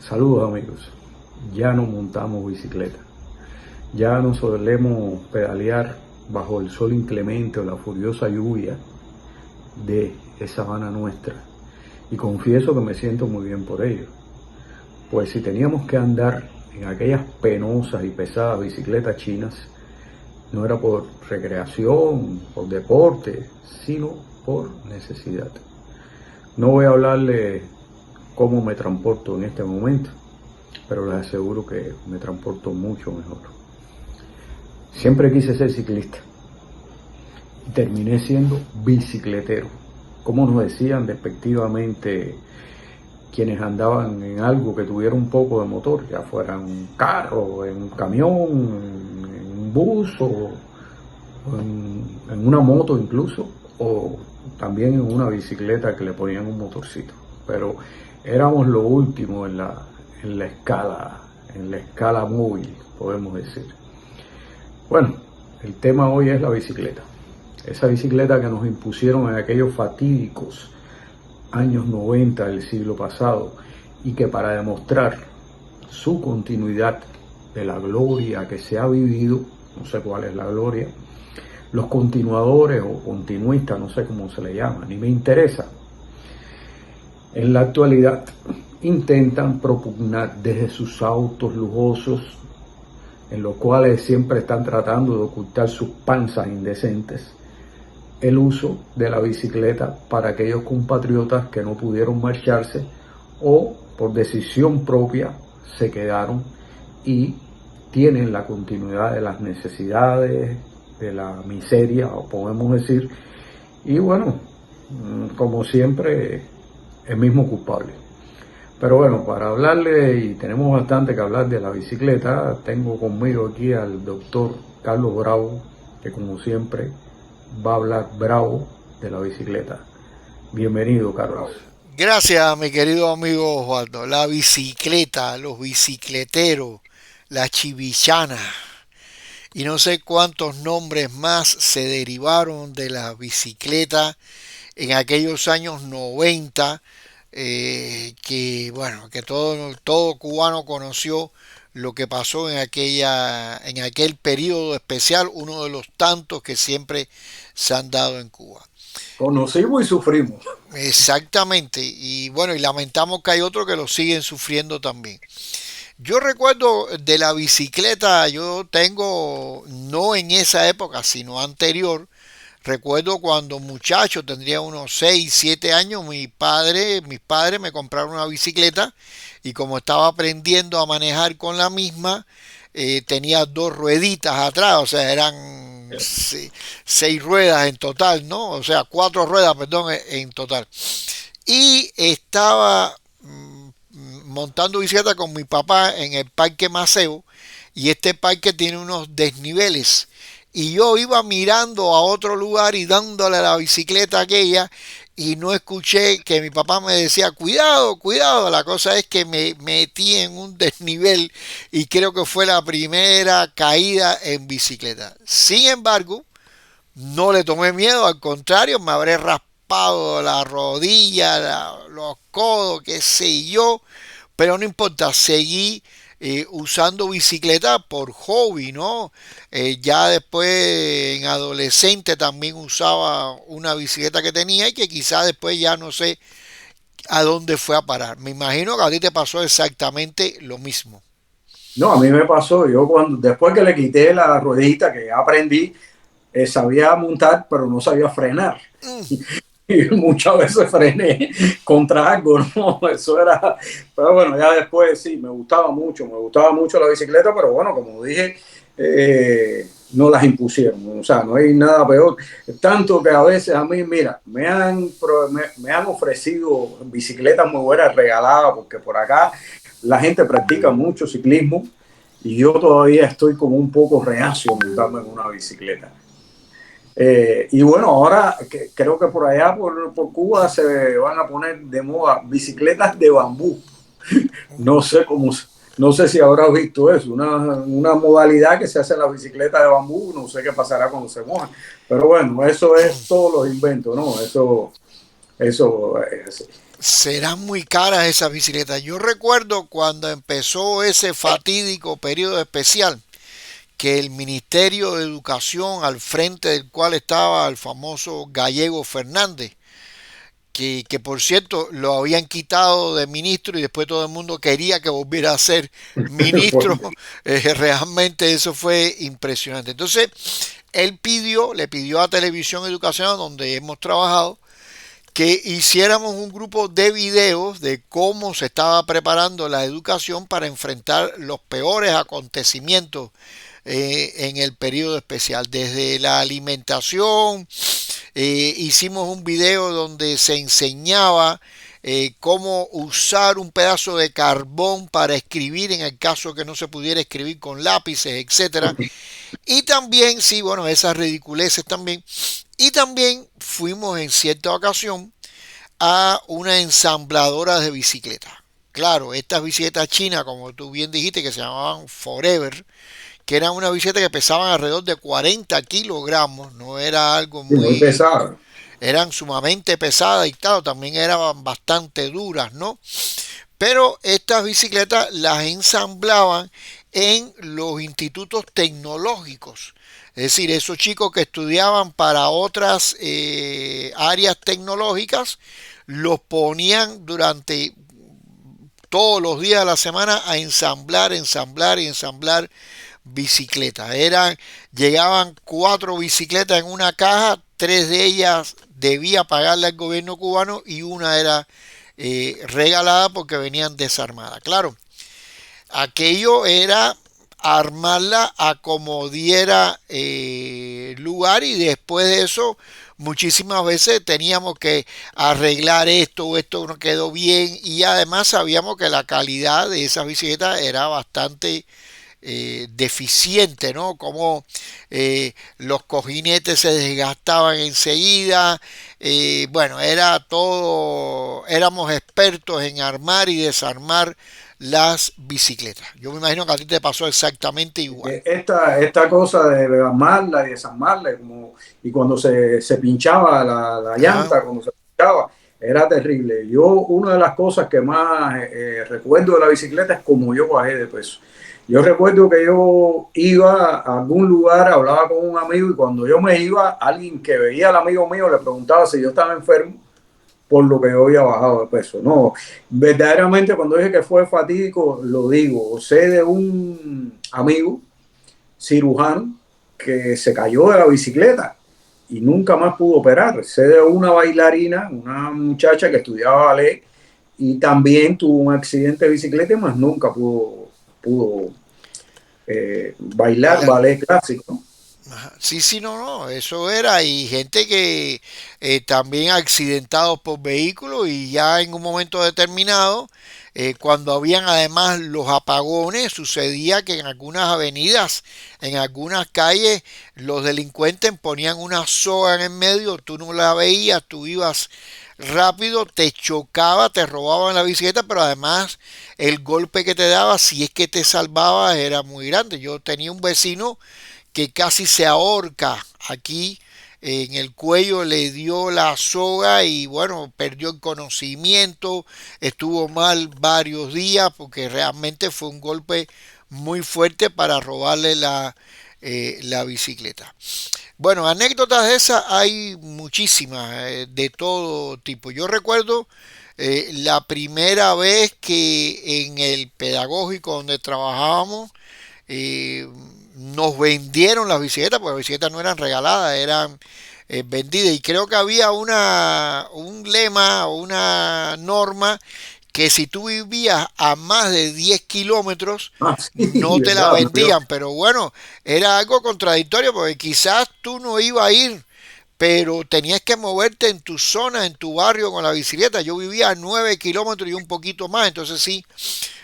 Saludos amigos, ya no montamos bicicleta, ya no solemos pedalear bajo el sol inclemente o la furiosa lluvia de esa sabana nuestra, y confieso que me siento muy bien por ello, pues si teníamos que andar en aquellas penosas y pesadas bicicletas chinas, no era por recreación, por deporte, sino por necesidad. No voy a hablarle cómo me transporto en este momento, pero les aseguro que me transporto mucho mejor. Siempre quise ser ciclista y terminé siendo bicicletero, como nos decían despectivamente quienes andaban en algo que tuviera un poco de motor, ya fuera en un carro, en un camión, en un bus o en una moto incluso, o también en una bicicleta que le ponían un motorcito. Pero éramos lo último en la escala móvil, podemos decir. Bueno, el tema hoy es la bicicleta. Esa bicicleta que nos impusieron en aquellos fatídicos años 90 del siglo pasado, y que para demostrar su continuidad de la gloria que se ha vivido, no sé cuál es la gloria, los continuadores o continuistas, no sé cómo se le llama, ni me interesa, en la actualidad intentan propugnar desde sus autos lujosos, en los cuales siempre están tratando de ocultar sus panzas indecentes, el uso de la bicicleta para aquellos compatriotas que no pudieron marcharse o por decisión propia se quedaron y tienen la continuidad de las necesidades, de la miseria, o podemos decir, y bueno, como siempre, el mismo culpable. Pero bueno, para hablarle, y tenemos bastante que hablar de la bicicleta, tengo conmigo aquí al doctor Carlos Bravo, que como siempre va a hablar bravo de la bicicleta. Bienvenido, Carlos. Gracias, mi querido amigo Osvaldo. La bicicleta, los bicicleteros, la chivichana y no sé cuántos nombres más se derivaron de la bicicleta en aquellos años 90, que bueno, que todo cubano conoció lo que pasó en aquel periodo especial, uno de los tantos que siempre se han dado en Cuba. Conocimos y sufrimos. Exactamente, y bueno, y lamentamos que hay otros que lo siguen sufriendo también. Yo recuerdo de la bicicleta, yo tengo, no en esa época, sino anterior, recuerdo cuando muchacho, tendría unos 6 7 años, mis padres me compraron una bicicleta y como estaba aprendiendo a manejar con la misma, tenía dos rueditas atrás, o sea, eran 6 ruedas en total, ¿no? O sea, 4 ruedas, perdón, en total. Y estaba montando bicicleta con mi papá en el Parque Maceo, y este parque tiene unos desniveles. Y yo iba mirando a otro lugar y dándole a la bicicleta aquella, y no escuché que mi papá me decía, cuidado, cuidado. La cosa es que me metí en un desnivel y creo que fue la primera caída en bicicleta. Sin embargo, no le tomé miedo, al contrario, me habré raspado la rodilla, los codos, qué sé yo, pero no importa, seguí usando bicicleta por hobby, ¿no? Ya después en adolescente también usaba una bicicleta que tenía y que quizás después ya no sé a dónde fue a parar. Me imagino que a ti te pasó exactamente lo mismo. No, a mí me pasó, yo cuando, después que le quité la ruedita que ya aprendí, sabía montar, pero no sabía frenar. Mm. Y muchas veces frené contra algo, ¿no? Eso era, pero bueno, ya después sí, me gustaba mucho la bicicleta, pero bueno, como dije, no las impusieron, o sea, no hay nada peor, tanto que a veces a mí, mira, me han ofrecido bicicletas muy buenas regaladas, porque por acá la gente practica mucho ciclismo, y yo todavía estoy como un poco reacio a montarme en una bicicleta. Y bueno, ahora creo que por allá, por Cuba, se van a poner de moda bicicletas de bambú. No sé cómo, no sé si habrás visto eso, una modalidad que se hace en la bicicleta de bambú, no sé qué pasará cuando se mojan. Pero bueno, eso es todos los inventos, ¿no? Eso es. serán muy caras esas bicicletas. Yo recuerdo cuando empezó ese fatídico periodo especial, que el Ministerio de Educación, al frente del cual estaba el famoso Gallego Fernández, que por cierto lo habían quitado de ministro y después todo el mundo quería que volviera a ser ministro. Realmente eso fue impresionante. Entonces, le pidió a Televisión Educacional, donde hemos trabajado, que hiciéramos un grupo de videos de cómo se estaba preparando la educación para enfrentar los peores acontecimientos en el periodo especial. Desde la alimentación, hicimos un video donde se enseñaba cómo usar un pedazo de carbón para escribir en el caso que no se pudiera escribir con lápices, etcétera. Y también, sí, bueno, esas ridiculeces también. Y también fuimos en cierta ocasión a una ensambladora de bicicletas. Claro, estas bicicletas chinas, como tú bien dijiste, que se llamaban Forever, que eran una bicicleta que pesaban alrededor de 40 kilogramos, no era algo Sí, muy muy, pesado. eran sumamente pesadas y claro, también eran bastante duras, ¿no? Pero estas bicicletas las ensamblaban en los institutos tecnológicos. Es decir, esos chicos que estudiaban para otras áreas tecnológicas, los ponían durante todos los días de la semana a ensamblar, ensamblar y ensamblar bicicletas. Llegaban 4 bicicletas en una caja, 3 de ellas debía pagarle al gobierno cubano y una era regalada porque venían desarmadas. Claro, aquello era armarla a como diera lugar y después de eso muchísimas veces teníamos que arreglar esto o esto no quedó bien y además sabíamos que la calidad de esas bicicletas era bastante deficiente, ¿no? Como los cojinetes se desgastaban enseguida, bueno, era todo, éramos expertos en armar y desarmar las bicicletas. Yo me imagino que a ti te pasó exactamente igual. Esta cosa de armarla y desarmarla, como, y cuando se pinchaba la Ajá. llanta, cuando se pinchaba, era terrible. Yo, una de las cosas que más recuerdo de la bicicleta es como yo bajé de peso. Yo recuerdo que yo iba a algún lugar, hablaba con un amigo y cuando yo me iba, alguien que veía al amigo mío le preguntaba si yo estaba enfermo por lo que yo había bajado de peso. No, verdaderamente cuando dije que fue fatídico, lo digo. Sé de un amigo cirujano que se cayó de la bicicleta y nunca más pudo operar. Sé de una bailarina, una muchacha que estudiaba ballet y también tuvo un accidente de bicicleta, más nunca pudo bailar Bailar. ballet clásico, ¿no? Ajá. Sí, sí, no, no, eso era. Y gente que también accidentados por vehículos y ya en un momento determinado, cuando habían además los apagones, sucedía que en algunas avenidas, en algunas calles, los delincuentes ponían una soga en el medio, tú no la veías, tú ibas rápido, te chocaba, te robaban la bicicleta, pero además el golpe que te daba, si es que te salvaba, era muy grande. Yo tenía un vecino que casi se ahorca aquí en el cuello, le dio la soga y bueno, perdió el conocimiento, estuvo mal varios días porque realmente fue un golpe muy fuerte para robarle la bicicleta. Bueno, anécdotas de esas hay muchísimas, de todo tipo. Yo recuerdo la primera vez que en el pedagógico donde trabajábamos, eh, nos vendieron las bicicletas, porque las bicicletas no eran regaladas, eran vendidas. Y creo que había un lema o una norma que si tú vivías a más de 10 kilómetros Ah, no sí, te la verdad, vendían. Pero bueno, era algo contradictorio porque quizás tú no ibas a ir, pero tenías que moverte en tu zona, en tu barrio con la bicicleta. Yo vivía a 9 kilómetros y un poquito más, entonces sí,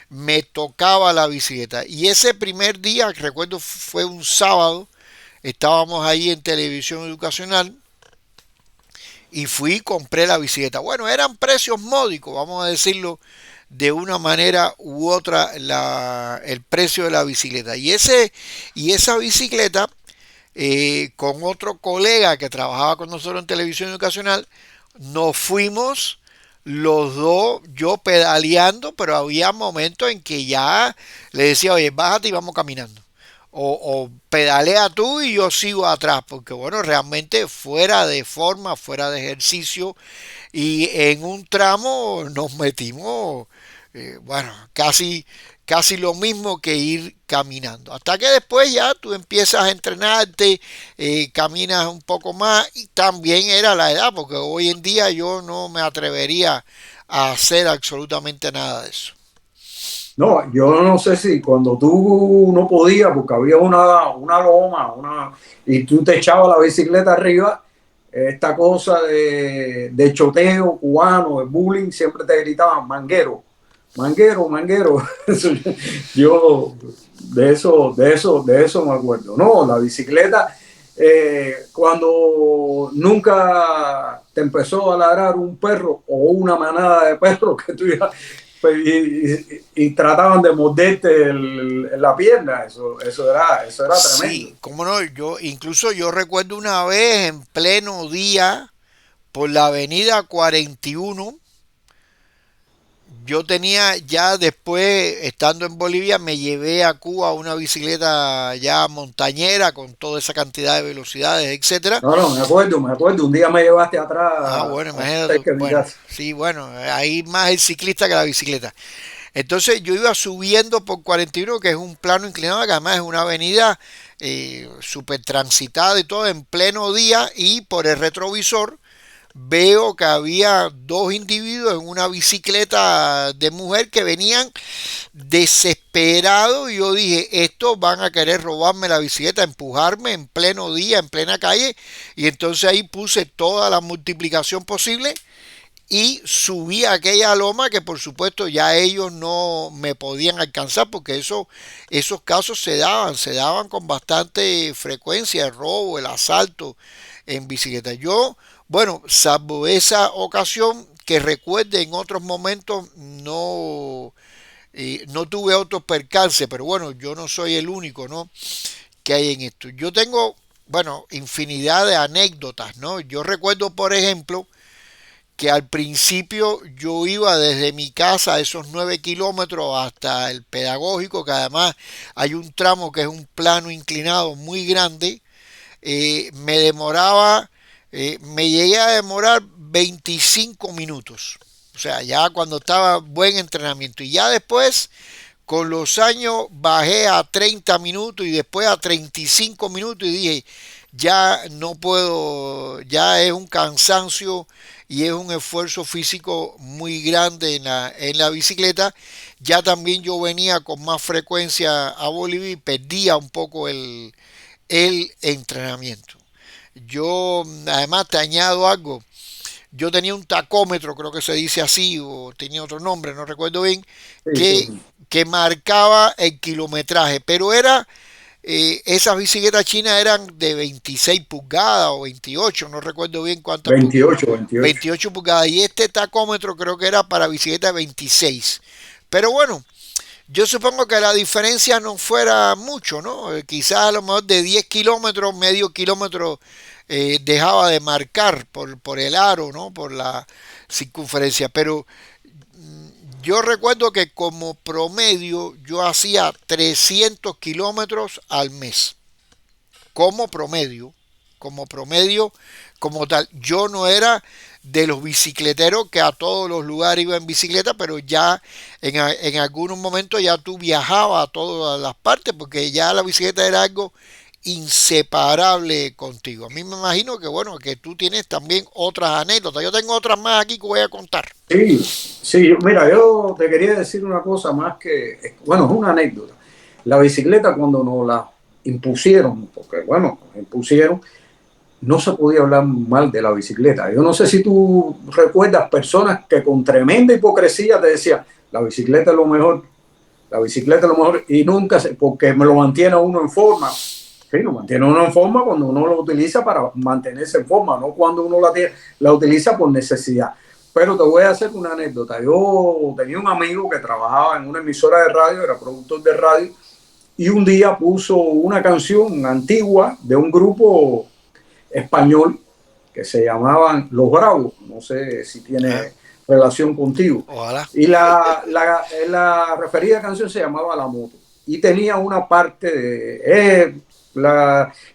me tocaba la bicicleta. Y ese primer día, recuerdo, fue un sábado, estábamos ahí en televisión educacional y fui y compré la bicicleta. Bueno, eran precios módicos, vamos a decirlo de una manera u otra, el precio de la bicicleta. Y esa bicicleta, con otro colega que trabajaba con nosotros en televisión educacional, nos fuimos los dos, yo pedaleando, pero había momentos en que ya le decía, oye, bájate y vamos caminando. O pedalea tú y yo sigo atrás, porque bueno, realmente fuera de forma, fuera de ejercicio, y en un tramo nos metimos, bueno, casi lo mismo que ir caminando. Hasta que después ya tú empiezas a entrenarte, caminas un poco más y también era la edad, porque hoy en día yo no me atrevería a hacer absolutamente nada de eso. No, yo no sé si cuando tú no podías, porque había una loma, y tú te echabas la bicicleta arriba, esta cosa de choteo cubano, de bullying, siempre te gritaban manguero, manguero, manguero. Yo de eso me acuerdo. No, la bicicleta, cuando nunca te empezó a ladrar un perro o una manada de perros que tú ibas pues, y trataban de morderte la pierna, eso era tremendo. Sí, cómo no, yo recuerdo una vez en pleno día por la avenida 41. Yo tenía ya después, estando en Bolivia, me llevé a Cuba una bicicleta ya montañera con toda esa cantidad de velocidades, etcétera. No, no, me acuerdo, un día me llevaste atrás Ah, bueno, imagínate, cerca de mi bueno, casa. sí, bueno, ahí más el ciclista que la bicicleta. Entonces yo iba subiendo por 41, que es un plano inclinado, que además es una avenida súper transitada y todo en pleno día, y por el retrovisor veo que había dos individuos en una bicicleta de mujer que venían desesperados y yo dije, estos van a querer robarme la bicicleta, empujarme en pleno día, en plena calle, y entonces ahí puse toda la multiplicación posible y subí a aquella loma que por supuesto ya ellos no me podían alcanzar porque esos casos se daban con bastante frecuencia, el robo, el asalto en bicicleta. Yo, bueno, salvo esa ocasión que recuerde en otros momentos, no tuve otros percances, pero bueno, yo no soy el único, ¿no? Que hay en esto. Yo tengo, bueno, infinidad de anécdotas, ¿no? Yo recuerdo, por ejemplo, que al principio yo iba desde mi casa a esos 9 kilómetros hasta el pedagógico, que además hay un tramo que es un plano inclinado muy grande, me llegué a demorar 25 minutos. O sea, ya cuando estaba buen entrenamiento. Y ya después, con los años, bajé a 30 minutos y después a 35 minutos y dije, ya no puedo, ya es un cansancio y es un esfuerzo físico muy grande en la bicicleta. Ya también yo venía con más frecuencia a Bolivia y perdía un poco el entrenamiento. Yo además te añado algo. Yo tenía un tacómetro, creo que se dice así, o tenía otro nombre, no recuerdo bien, Sí, sí, que, que marcaba el kilometraje, pero esas bicicletas chinas eran de 26 pulgadas o 28, no recuerdo bien cuántas pulgadas, 28, 28. 28 pulgadas, y este tacómetro creo que era para bicicleta de 26. Pero bueno, yo supongo que la diferencia no fuera mucho, ¿no? Quizás a lo mejor de 10 kilómetros, medio kilómetro dejaba de marcar por el aro, ¿no? Por la circunferencia. Pero yo recuerdo que como promedio yo hacía 300 kilómetros al mes. Como promedio, como promedio, como tal. Yo no era de los bicicleteros que a todos los lugares iba en bicicleta, pero ya en algunos momentos ya tú viajabas a todas las partes porque ya la bicicleta era algo inseparable contigo. A mí me imagino que bueno, que tú tienes también otras anécdotas. Yo tengo otras más aquí que voy a contar. Sí, sí, mira, yo te quería decir una cosa más que, bueno, es una anécdota. La bicicleta cuando nos la impusieron, porque bueno, nos impusieron, no se podía hablar mal de la bicicleta. Yo no sé si tú recuerdas personas que con tremenda hipocresía te decían, la bicicleta es lo mejor, la bicicleta es lo mejor, y nunca, porque me lo mantiene uno en forma. Sí, lo mantiene uno en forma cuando uno lo utiliza para mantenerse en forma, no cuando uno la utiliza por necesidad. Pero te voy a hacer una anécdota. Yo tenía un amigo que trabajaba en una emisora de radio, era productor de radio, y un día puso una canción antigua de un grupo español que se llamaban Los Bravos. No sé si Ah, tiene relación contigo. Ojalá. Y la referida canción se llamaba La Moto y tenía una parte de...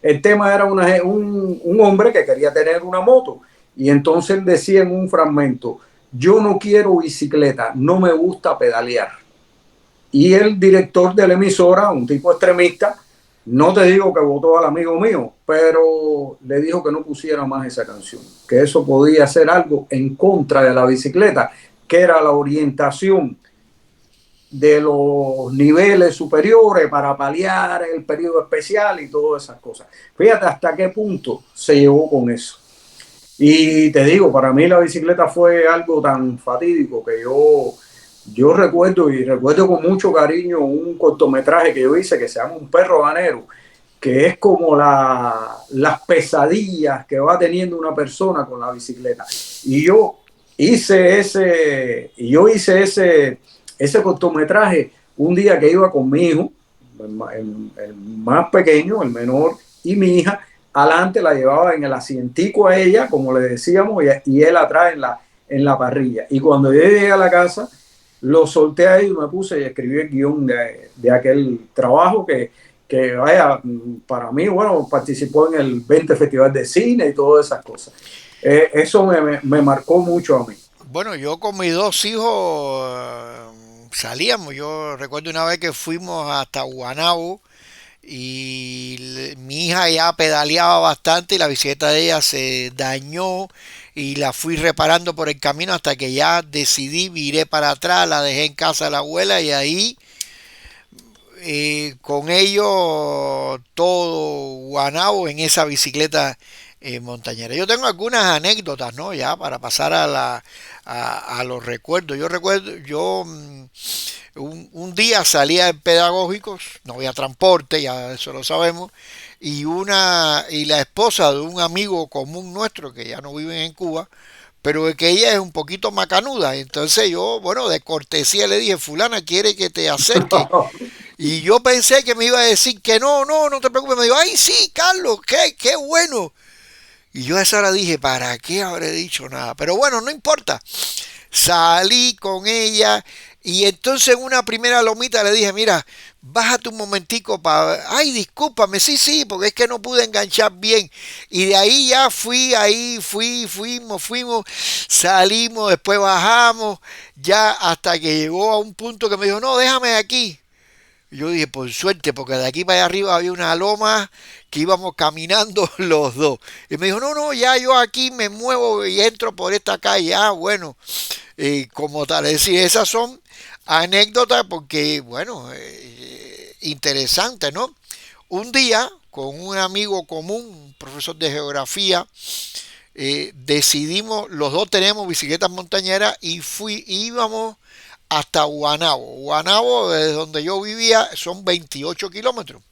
el tema era un hombre que quería tener una moto y entonces él decía en un fragmento, yo no quiero bicicleta, no me gusta pedalear. Y el director de la emisora, un tipo extremista, no te digo que votó al amigo mío, pero le dijo que no pusiera más esa canción, que eso podía ser algo en contra de la bicicleta, que era la orientación de los niveles superiores para paliar el periodo especial y todas esas cosas. Fíjate hasta qué punto se llegó con eso. Y te digo, para mí la bicicleta fue algo tan fatídico que yo recuerdo y recuerdo con mucho cariño un cortometraje que yo hice que se llama Un perro ganero, que es como las pesadillas que va teniendo una persona con la bicicleta. Y ese cortometraje un día que iba con mi hijo, el más pequeño, el menor, y mi hija, adelante la llevaba en el asientico a ella, como le decíamos, y él atrás en la parrilla. Y cuando yo llegué a la casa, lo solté ahí y me puse y escribí el guión de aquel trabajo que vaya, para mí, bueno, participó en el 20 Festival de Cine y todas esas cosas. Eso me marcó mucho a mí. Bueno, yo con mis dos hijos salíamos. Yo recuerdo una vez que fuimos hasta Guanabo y mi hija ya pedaleaba bastante y la bicicleta de ella se dañó y la fui reparando por el camino hasta que ya decidí, viré para atrás, la dejé en casa de la abuela y ahí con ello todo Guanabo en esa bicicleta montañera. Yo tengo algunas anécdotas, ¿no? Ya para pasar a los recuerdos. Yo recuerdo, un día salía en pedagógicos, no había transporte, ya eso lo sabemos, y la esposa de un amigo común nuestro que ya no viven en Cuba, pero que ella es un poquito macanuda. Entonces yo, bueno, de cortesía le dije, fulana, quiere que te acerque. Y yo pensé que me iba a decir que no, no, no te preocupes. Me dijo, ay, sí, Carlos, qué bueno. Y yo a esa hora dije, ¿para qué habré dicho nada? Pero bueno, no importa. Salí con ella y entonces en una primera lomita le dije, mira, bájate un momentico para... Ay, discúlpame, sí, sí, porque es que no pude enganchar bien. Y de ahí ya fuimos, salimos, después bajamos, ya hasta que llegó a un punto que me dijo, no, déjame aquí. Yo dije, por suerte, porque de aquí para allá arriba había una loma que íbamos caminando los dos. Y me dijo, no, no, ya yo aquí me muevo y entro por esta calle. Ah, bueno, como tal. Es decir, esas son anécdotas porque, bueno, interesantes, ¿no? Un día, con un amigo común, un profesor de geografía, decidimos, los dos tenemos bicicletas montañeras y íbamos hasta Guanabo. Guanabo, desde donde yo vivía, son 28 kilómetros.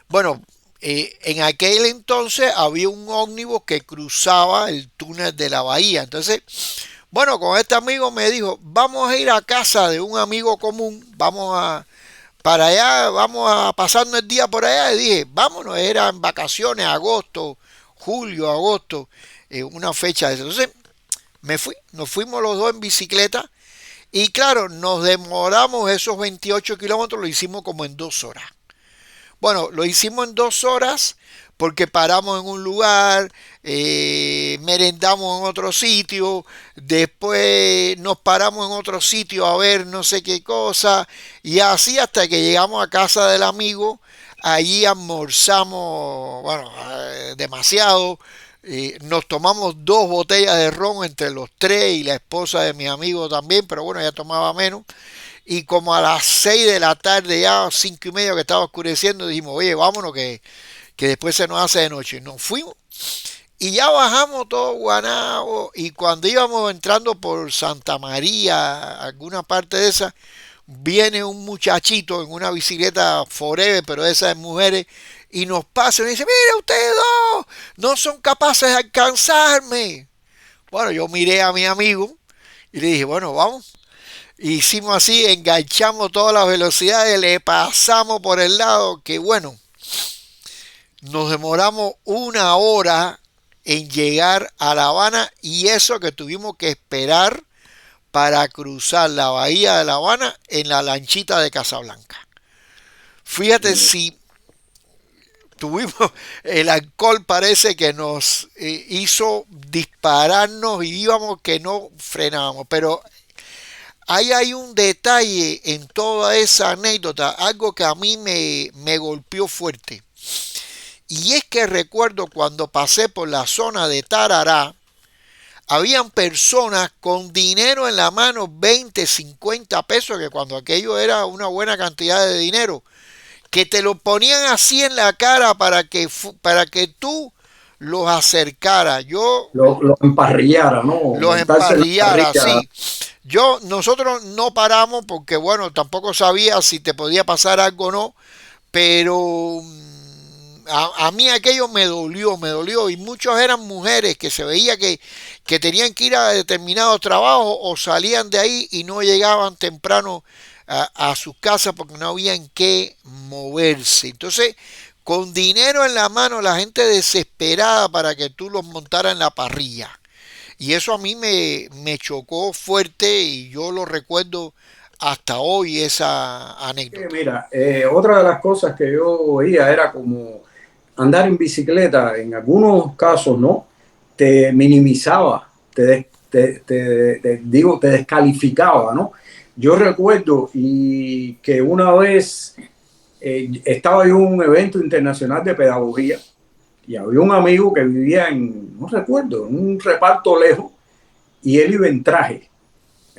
Bueno, en aquel entonces había un ómnibus que cruzaba el túnel de la bahía. Entonces, bueno, con este amigo me dijo, vamos a ir a casa de un amigo común, para allá, vamos a pasarnos el día por allá. Y dije, vámonos, eran vacaciones, agosto, julio, agosto, una fecha de eso. Entonces, nos fuimos los dos en bicicleta. Y claro, nos demoramos esos 28 kilómetros, lo hicimos como en 2 horas. Bueno, lo hicimos en 2 horas porque paramos en un lugar, merendamos en otro sitio, después nos paramos en otro sitio a ver no sé qué cosa, y así hasta que llegamos a casa del amigo, allí almorzamos, bueno, demasiado, nos tomamos 2 botellas de ron entre los tres y la esposa de mi amigo también, pero bueno, ella tomaba menos. Y como a las 6 de la tarde, ya 5:30 que estaba oscureciendo, dijimos, oye, vámonos que después se nos hace de noche. Nos fuimos y ya bajamos todo Guanabo y cuando íbamos entrando por Santa María, alguna parte de esa, viene un muchachito en una bicicleta forever, pero esa de mujeres, y nos pasa y nos dice, mire ustedes dos, no son capaces de alcanzarme. Bueno, yo miré a mi amigo y le dije, bueno, vamos. Hicimos así, enganchamos todas las velocidades, le pasamos por el lado, que bueno, nos demoramos 1 hora en llegar a La Habana y eso que tuvimos que esperar para cruzar la bahía de La Habana en la lanchita de Casablanca. Fíjate Eh, si tuvimos, el alcohol parece que nos hizo dispararnos y íbamos que no frenábamos, pero ahí hay un detalle en toda esa anécdota, algo que a mí me golpeó fuerte. Y es que recuerdo cuando pasé por la zona de Tarará, habían personas con dinero en la mano, 20, 50 pesos, que cuando aquello era una buena cantidad de dinero, que te lo ponían así en la cara para que tú los acercaras. Yo lo emparrillara, ¿no? los Montarse en la emparrillara parrilla. así. Nosotros no paramos porque, bueno, tampoco sabía si te podía pasar algo o no, pero a mí aquello me dolió, y muchos eran mujeres que se veía que tenían que ir a determinados trabajos o salían de ahí y no llegaban temprano a sus casas porque no había en qué moverse. Entonces, con dinero en la mano, la gente desesperada para que tú los montaras en la parrilla. Y eso a mí me chocó fuerte y yo lo recuerdo hasta hoy esa anécdota. Mira, otra de las cosas que yo veía era como andar en bicicleta, en algunos casos, ¿no? Te minimizaba, digo, te descalificaba, ¿no? Yo recuerdo y que una vez estaba en un evento internacional de pedagogía y había un amigo que vivía en, no recuerdo, en un reparto lejos y él iba en traje.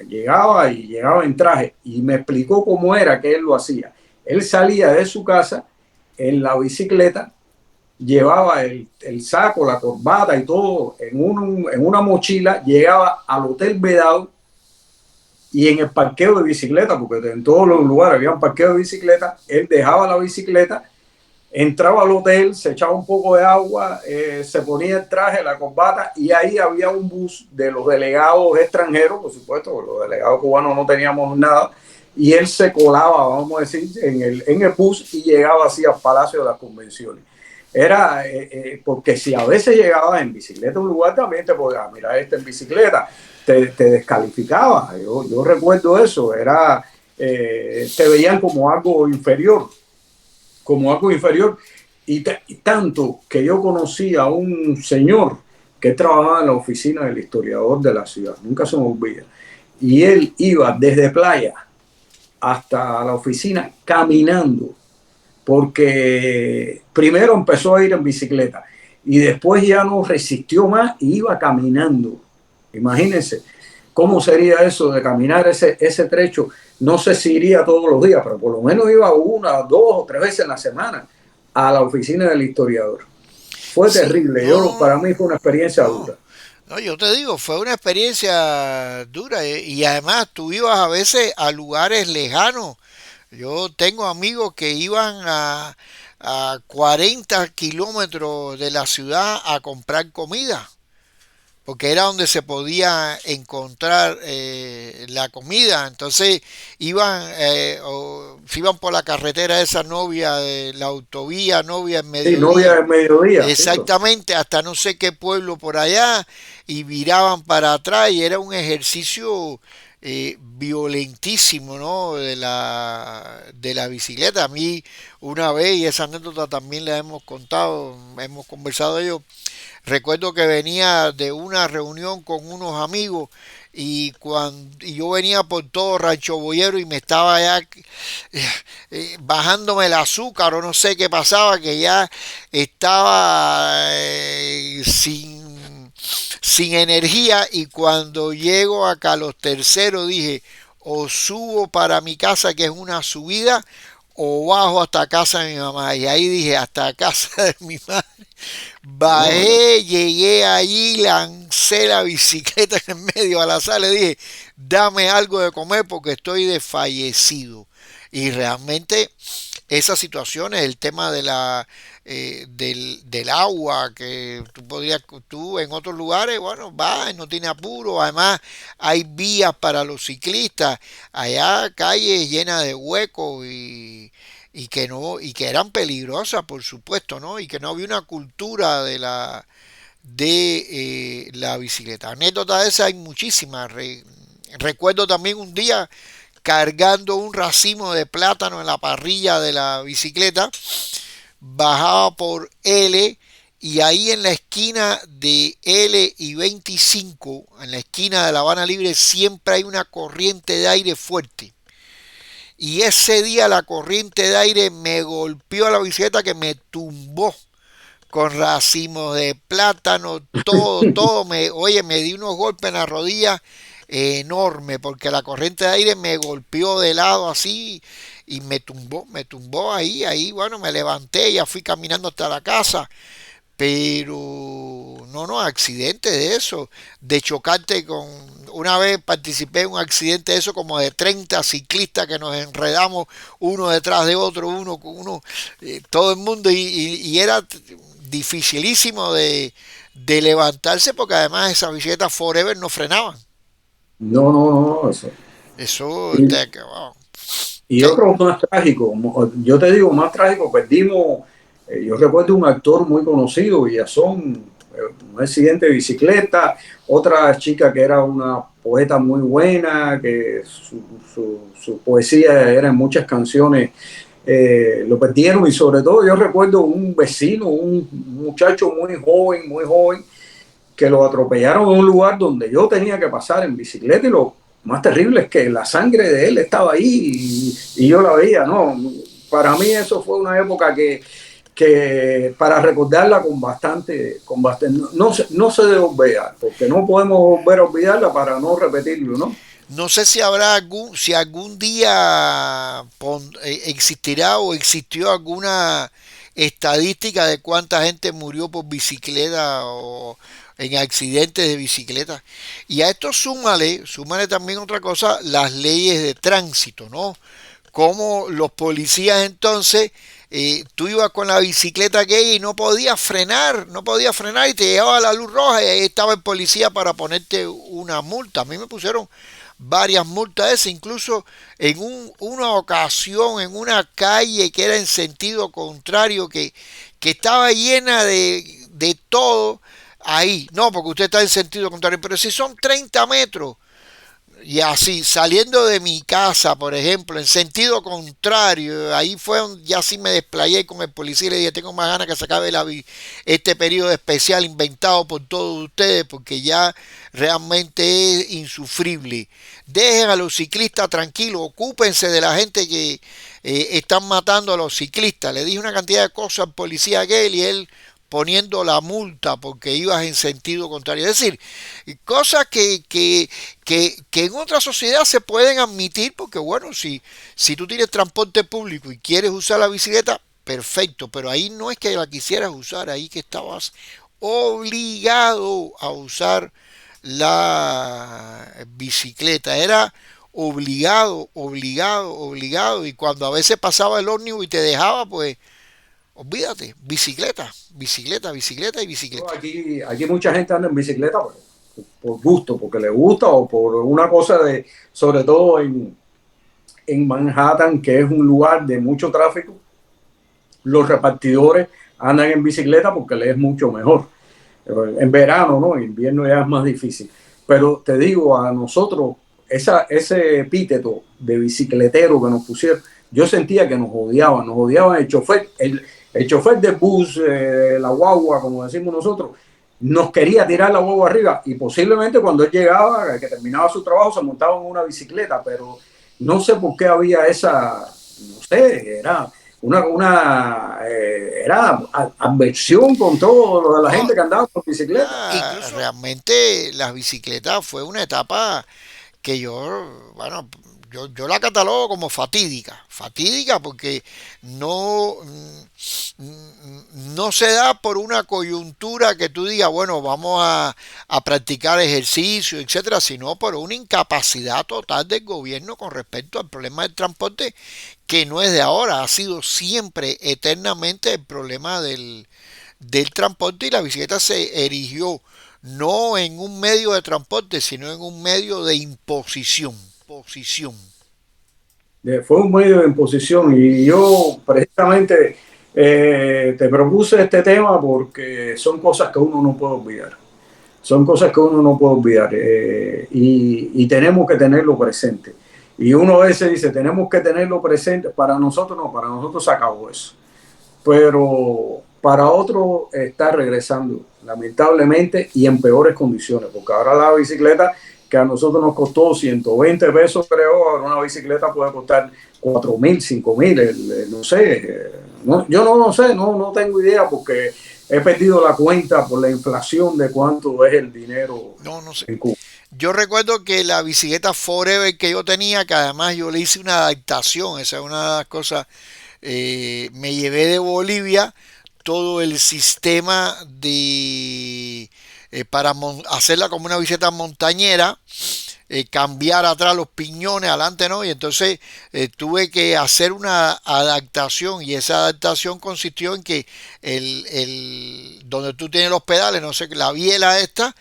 Llegaba y llegaba en traje y me explicó cómo era que él lo hacía. Él salía de su casa en la bicicleta, llevaba el saco, la corbata y todo en una mochila, llegaba al Hotel Vedado y en el parqueo de bicicleta, porque en todos los lugares había un parqueo de bicicleta, él dejaba la bicicleta, entraba al hotel, se echaba un poco de agua, se ponía el traje, la corbata, y ahí había un bus de los delegados extranjeros, por supuesto, los delegados cubanos no teníamos nada, y él se colaba, vamos a decir, en el bus y llegaba así al Palacio de las Convenciones. Era porque si a veces llegabas en bicicleta a un lugar, también te podías mirar este en bicicleta, te descalificaba. Yo recuerdo eso, te veían como algo inferior. Y tanto que yo conocí a un señor que trabajaba en la oficina del historiador de la ciudad, nunca se me olvida. Y él iba desde playa hasta la oficina caminando, porque primero empezó a ir en bicicleta y después ya no resistió más y iba caminando. Imagínense cómo sería eso de caminar ese trecho. No sé si iría todos los días, pero por lo menos iba una, dos o tres veces en la semana a la oficina del historiador. Fue Sí, terrible. Para no, mí fue una experiencia no. dura. No, yo te digo, fue una experiencia dura, y además tú ibas a veces a lugares lejanos. Yo tengo amigos que iban a 40 kilómetros de la ciudad a comprar comida, porque era donde se podía encontrar la comida. Entonces iban por la carretera esa novia, de la autovía novia en Sí, novia mediodía. del mediodía, sí. Exactamente, hasta no sé qué pueblo por allá, y viraban para atrás y era un ejercicio violentísimo, ¿no? De la bicicleta. A mí una vez, y esa anécdota también la hemos contado, hemos conversado de ello, recuerdo que venía de una reunión con unos amigos y yo venía por todo Rancho Boyero y me estaba ya bajándome el azúcar o no sé qué pasaba, que ya estaba sin energía, y cuando llego acá a los terceros dije, o subo para mi casa que es una subida o bajo hasta casa de mi mamá, y ahí dije hasta casa de mi madre. No, Bajé, llegué allí, lancé la bicicleta en medio a la sala y dije, dame algo de comer porque estoy desfallecido. Y realmente esas situaciones, el tema del agua, que tú en otros lugares, bueno, vas, no tiene apuro, además hay vías para los ciclistas, allá calles llenas de huecos y que no, y que eran peligrosas, por supuesto, ¿no? Y que no había una cultura de la bicicleta. Anécdotas de esas hay muchísimas. Recuerdo también un día cargando un racimo de plátano en la parrilla de la bicicleta, bajaba por L y ahí en la esquina de L y 25, en la esquina de La Habana Libre, siempre hay una corriente de aire fuerte. Y ese día la corriente de aire me golpeó a la bicicleta que me tumbó con racimos de plátano, todo, oye, me di unos golpes en la rodilla enorme porque la corriente de aire me golpeó de lado así y me tumbó ahí, bueno, me levanté, ya fui caminando hasta la casa, pero no, accidente de eso, de chocarte con, una vez participé en un accidente de eso como de 30 ciclistas que nos enredamos uno detrás de otro, uno con uno, todo el mundo, y era dificilísimo de levantarse porque además esas bicicletas Forever no frenaban. No, no, no, eso. Eso, Y, wow. y ¿Qué? otro más trágico, yo te digo, más trágico, perdimos, yo recuerdo un actor muy conocido, Villazón, un accidente de bicicleta, otra chica que era una poeta muy buena, que su poesía era en muchas canciones, lo perdieron, y sobre todo yo recuerdo un vecino, un muchacho muy joven, que lo atropellaron en un lugar donde yo tenía que pasar en bicicleta, y lo más terrible es que la sangre de él estaba ahí y yo la veía, ¿no? Para mí eso fue una época que para recordarla no se debe olvidar, porque no podemos volver a olvidarla para no repetirlo, ¿no? No sé si habrá si algún día existirá o existió alguna estadística de cuánta gente murió por bicicleta o en accidentes de bicicleta. Y a esto súmale también otra cosa, las leyes de tránsito, ¿no? Como los policías entonces, tú ibas con la bicicleta aquella y no podías frenar y te llevaba la luz roja y ahí estaba el policía para ponerte una multa. A mí me pusieron varias multas esas, incluso en una ocasión en una calle que era en sentido contrario, que estaba llena de todo ahí. No, porque usted está en sentido contrario, pero si son 30 metros, y así, saliendo de mi casa, por ejemplo, en sentido contrario, ahí fue donde ya sí me desplayé con el policía y le dije, tengo más ganas que se acabe este periodo especial inventado por todos ustedes, porque ya realmente es insufrible. Dejen a los ciclistas tranquilos, ocúpense de la gente que están matando a los ciclistas. Le dije una cantidad de cosas al policía aquel y él poniendo la multa porque ibas en sentido contrario. Es decir, cosas que en otra sociedad se pueden admitir porque, bueno, si tú tienes transporte público y quieres usar la bicicleta, perfecto, pero ahí no es que la quisieras usar, ahí que estabas obligado a usar la bicicleta. Era obligado, y cuando a veces pasaba el ómnibus y te dejaba, pues olvídate, bicicleta y bicicleta. Aquí mucha gente anda en bicicleta por gusto, porque le gusta o por una cosa de, sobre todo en Manhattan, que es un lugar de mucho tráfico, los repartidores andan en bicicleta porque les es mucho mejor. En verano, ¿no? En invierno ya es más difícil. Pero te digo, a nosotros, ese epíteto de bicicletero que nos pusieron, yo sentía que nos odiaban el chofer del bus, la guagua, como decimos nosotros, nos quería tirar la guagua arriba y posiblemente cuando él llegaba, que terminaba su trabajo, se montaba en una bicicleta, pero no sé por qué había no sé, era adversión con todo lo de la No, gente que andaba por bicicleta. incluso realmente las bicicletas fue una etapa que yo, bueno, yo la catalogo como fatídica porque no, no se da por una coyuntura que tú digas, bueno, vamos a practicar ejercicio, etcétera, sino por una incapacidad total del gobierno con respecto al problema del transporte, que no es de ahora, ha sido siempre, eternamente el problema del transporte, y la bicicleta se erigió no en un medio de transporte, sino en un medio de imposición. Posición. Fue un medio de imposición y yo precisamente Te propuse este tema porque son cosas que uno no puede olvidar. Son cosas que uno no puede olvidar y tenemos que tenerlo presente. Y uno a veces dice, tenemos que tenerlo presente. Para nosotros no, para nosotros se acabó eso. Pero para otros está regresando, lamentablemente, y en peores condiciones, porque ahora la bicicleta que a nosotros nos costó 120 pesos, creo, ahora una bicicleta puede costar 4.000, 5.000, no sé, no, yo no sé, no tengo idea porque he perdido la cuenta por la inflación de cuánto es el dinero No, no sé. en Cuba. Yo recuerdo que la bicicleta Forever que yo tenía, que además yo le hice una adaptación, esa es una de las cosas, me llevé de Bolivia todo el sistema de para hacerla como una bicicleta montañera, cambiar atrás los piñones, adelante no, y entonces tuve que hacer una adaptación y esa adaptación consistió en que donde tú tienes los pedales, no sé, la biela esta,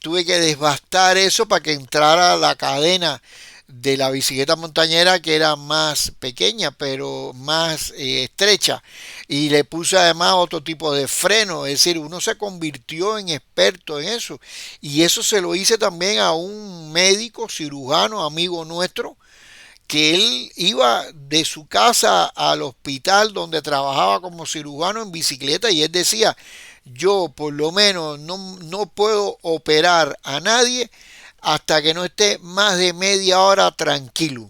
tuve que desbastar eso para que entrara la cadena de la bicicleta montañera que era más pequeña pero más estrecha y le puse además otro tipo de freno, es decir, uno se convirtió en experto en eso y eso se lo hice también a un médico cirujano amigo nuestro que él iba de su casa al hospital donde trabajaba como cirujano en bicicleta y él decía, yo por lo menos no puedo operar a nadie hasta que no esté más de media hora tranquilo,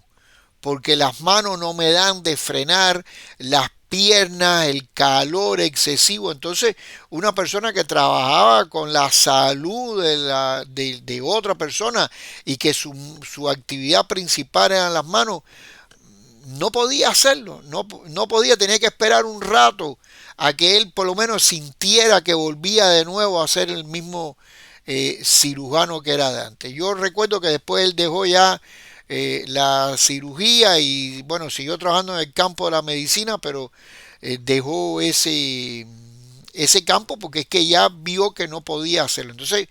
porque las manos no me dan de frenar, las piernas, el calor excesivo. Entonces, una persona que trabajaba con la salud de otra persona y que su actividad principal eran las manos, no podía hacerlo, no podía, tenía que esperar un rato a que él por lo menos sintiera que volvía de nuevo a ser el mismo cirujano que era de antes. Yo recuerdo que después él dejó ya la cirugía y bueno, siguió trabajando en el campo de la medicina, pero dejó ese campo porque es que ya vio que no podía hacerlo. Entonces,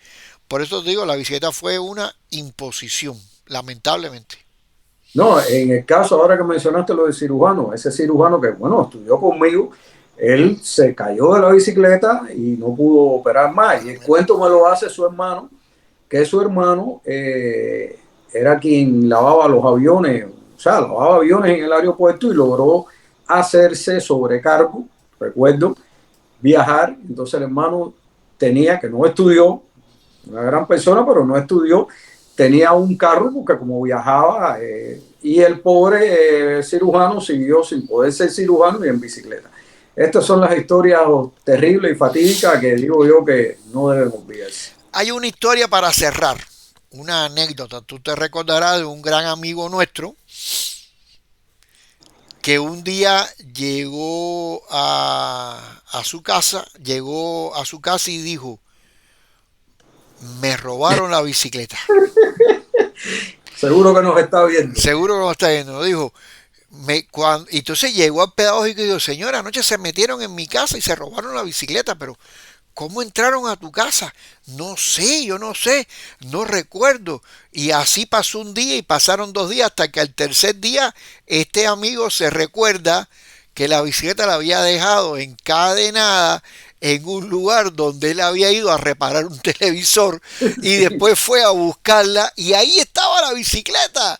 por eso te digo, la bicicleta fue una imposición, lamentablemente. No, en el caso ahora que mencionaste lo del cirujano, ese cirujano que, bueno, estudió conmigo, él se cayó de la bicicleta y no pudo operar más. Y el cuento me lo hace su hermano, que su hermano era quien lavaba los aviones, o sea, lavaba aviones en el aeropuerto y logró hacerse sobrecargo, recuerdo, viajar. Entonces el hermano tenía, que no estudió, una gran persona, pero no estudió, tenía un carro porque como viajaba y el pobre cirujano siguió sin poder ser cirujano y en bicicleta. Estas son las historias terribles y fatídicas que digo yo que no deben olvidarse. Hay una historia para cerrar, una anécdota. Tú te recordarás de un gran amigo nuestro que un día llegó a su casa y dijo, me robaron la bicicleta. Seguro que nos está viendo. Seguro que no está viendo, lo dijo. Y entonces llegó al pedagógico y dijo, señora, anoche se metieron en mi casa y se robaron la bicicleta, pero ¿cómo entraron a tu casa? No sé, yo no sé, no recuerdo. Y así pasó un día y pasaron 2 días hasta que al tercer día este amigo se recuerda que la bicicleta la había dejado encadenada en un lugar donde él había ido a reparar un televisor y después fue a buscarla y ahí estaba la bicicleta.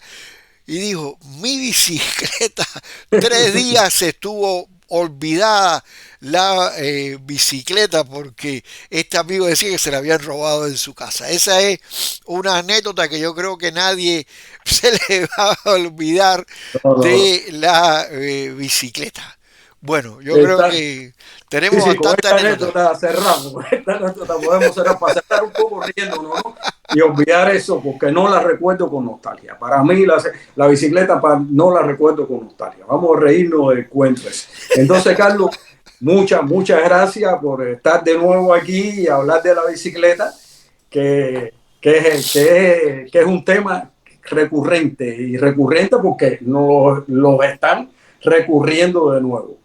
Y dijo, mi bicicleta, 3 días estuvo olvidada la bicicleta porque este amigo decía que se la habían robado en su casa. Esa es una anécdota que yo creo que nadie se le va a olvidar No, no, no. de la bicicleta. Bueno, yo creo Está, que sí, tenemos sí, con bastante esta anécdotas. anécdota cerramos. Con esta anécdota podemos cerrar para cerrar un poco riéndonos, ¿no? Y olvidar eso porque no la recuerdo con nostalgia. Para mí la bicicleta no la recuerdo con nostalgia. Vamos a reírnos del cuento ese. Entonces, Carlos, muchas gracias por estar de nuevo aquí y hablar de la bicicleta, que es un tema recurrente y recurrente porque lo están recurriendo de nuevo.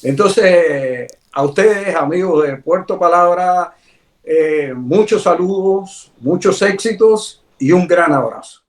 Entonces, a ustedes, amigos de Puerto Palabra, muchos saludos, muchos éxitos y un gran abrazo.